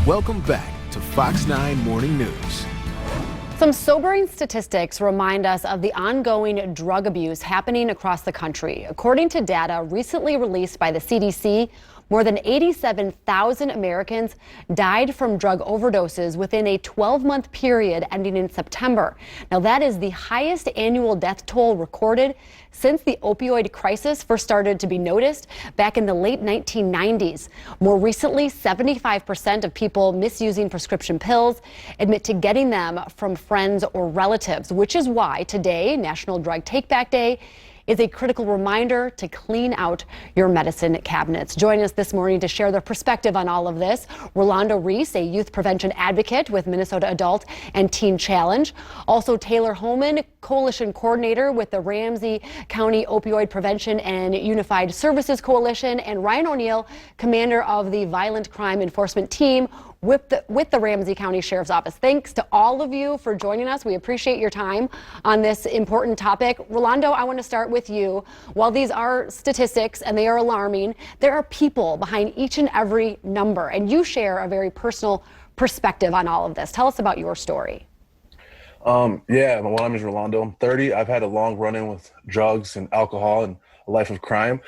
Welcome back to Fox 9 Morning News. Some sobering statistics remind us of the ongoing drug abuse happening across the country. According to data recently released by the CDC, more than 87,000 Americans died from drug overdoses within a 12-month period ending in September. Now, that is the highest annual death toll recorded since the opioid crisis first started to be noticed back in the late 1990s. More recently, 75% of people misusing prescription pills admit to getting them from friends or relatives, which is why today, National Drug Take Back Day, is a critical reminder to clean out your medicine cabinets. Joining us this morning to share their perspective on all of this, Rolando Ruiz, a youth prevention advocate with Minnesota Adult and Teen Challenge. Also Taylor Hohmann, coalition coordinator with the Ramsey County Opioid Prevention and Unified Services Coalition, and Ryan O'Neill, commander of the Violent Crime Enforcement Team with the Ramsey County Sheriff's Office. Thanks to all of you for joining us. We appreciate your time on this important topic. Rolando, I want to start with you. While these are statistics and they are alarming, there are people behind each and every number, and you share a very personal perspective on all of this. Tell us about your story. Yeah, my name is Rolando. I'm 30. I've had a long run-in with drugs and alcohol and a life of crime.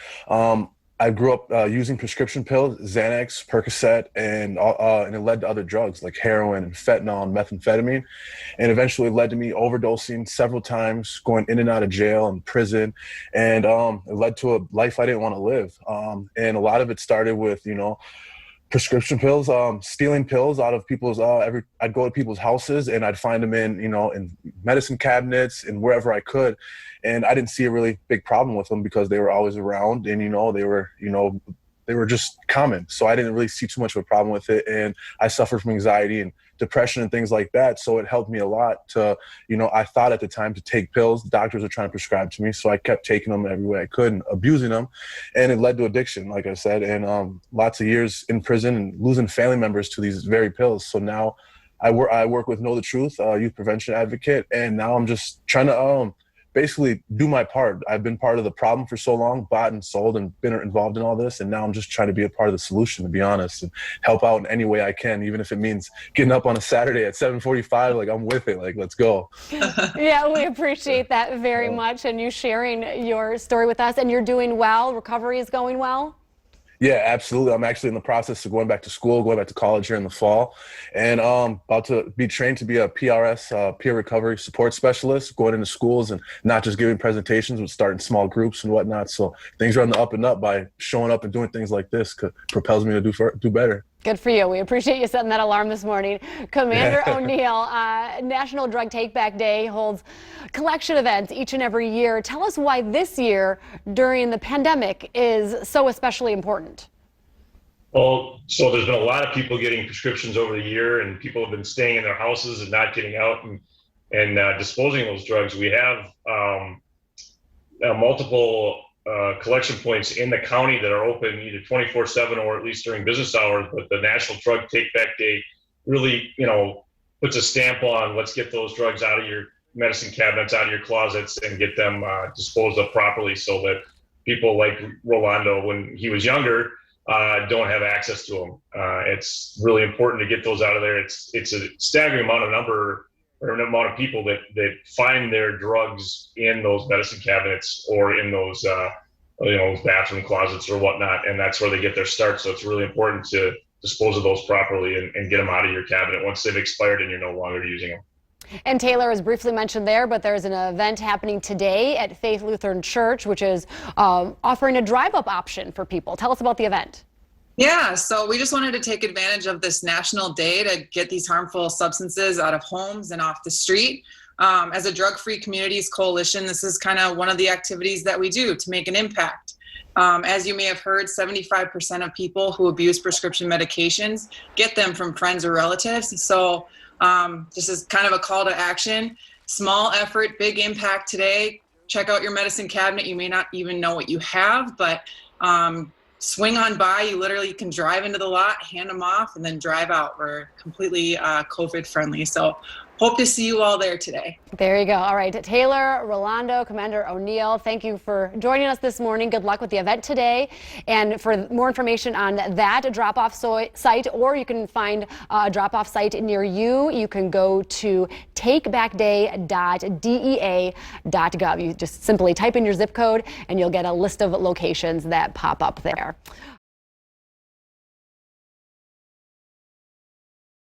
I grew up using prescription pills, Xanax, Percocet, and it led to other drugs like heroin and fentanyl and methamphetamine, and eventually led to me overdosing several times, going in and out of jail and prison, and it led to a life I didn't want to live. And a lot of it started with, prescription pills, stealing pills out of people's, I'd go to people's houses and I'd find them in medicine cabinets and wherever I could. And I didn't see a really big problem with them because they were always around and, they were just common. So I didn't really see too much of a problem with it. And I suffered from anxiety and depression and things like that. So it helped me a lot to, I thought at the time to take pills. Doctors were trying to prescribe to me. So I kept taking them every way I could and abusing them. And it led to addiction, like I said, and lots of years in prison and losing family members to these very pills. So now I work with Know the Truth, youth prevention advocate. And now I'm just trying to basically do my part. I've been part of the problem for so long, bought and sold and been involved in all this. And now I'm just trying to be a part of the solution, to be honest, and help out in any way I can, even if it means getting up on a Saturday at 7:45, like I'm with it, like, let's go. Yeah, we appreciate that very much. And you sharing your story with us, and you're doing well. Recovery is going well. Yeah, absolutely. I'm actually in the process of going back to school, going back to college here in the fall, and about to be trained to be a PRS, peer recovery support specialist, going into schools and not just giving presentations, but starting small groups and whatnot. So things are on the up and up by showing up and doing things like this propels me to do better. Good for you. We appreciate you setting that alarm this morning. Commander O'Neill, National Drug Take Back Day holds collection events each and every year. Tell us why this year, during the pandemic, is so especially important. Well, so there's been a lot of people getting prescriptions over the year, and people have been staying in their houses and not getting out and disposing of those drugs. We have multiple collection points in the county that are open either 24/7 or at least during business hours. But the National Drug Take Back Day really, puts a stamp on let's get those drugs out of your medicine cabinets, out of your closets, and get them disposed of properly so that people like Rolando, when he was younger, don't have access to them. It's really important to get those out of there. It's a staggering amount of people that find their drugs in those medicine cabinets or in those bathroom closets or whatnot, and that's where they get their start. So it's really important to dispose of those properly and get them out of your cabinet once they've expired and you're no longer using them. And Taylor was briefly mentioned there, but there's an event happening today at Faith Lutheran Church, which is offering a drive-up option for people. Tell us about the event. Yeah, so we just wanted to take advantage of this national day to get these harmful substances out of homes and off the street. As a drug-free communities coalition, this is kind of one of the activities that we do to make an impact. As you may have heard, 75% of people who abuse prescription medications get them from friends or relatives. So this is kind of a call to action. Small effort, big impact today. Check out your medicine cabinet. You may not even know what you have, but swing on by. You literally can drive into the lot, hand them off, and then drive out. We're completely COVID friendly. So hope to see you all there today. There you go. All right, Taylor, Rolando, Commander O'Neill, thank you for joining us this morning. Good luck with the event today. And for more information on that drop-off site, or you can find a drop-off site near you, you can go to takebackday.dea.gov. You just simply type in your zip code and you'll get a list of locations that pop up there.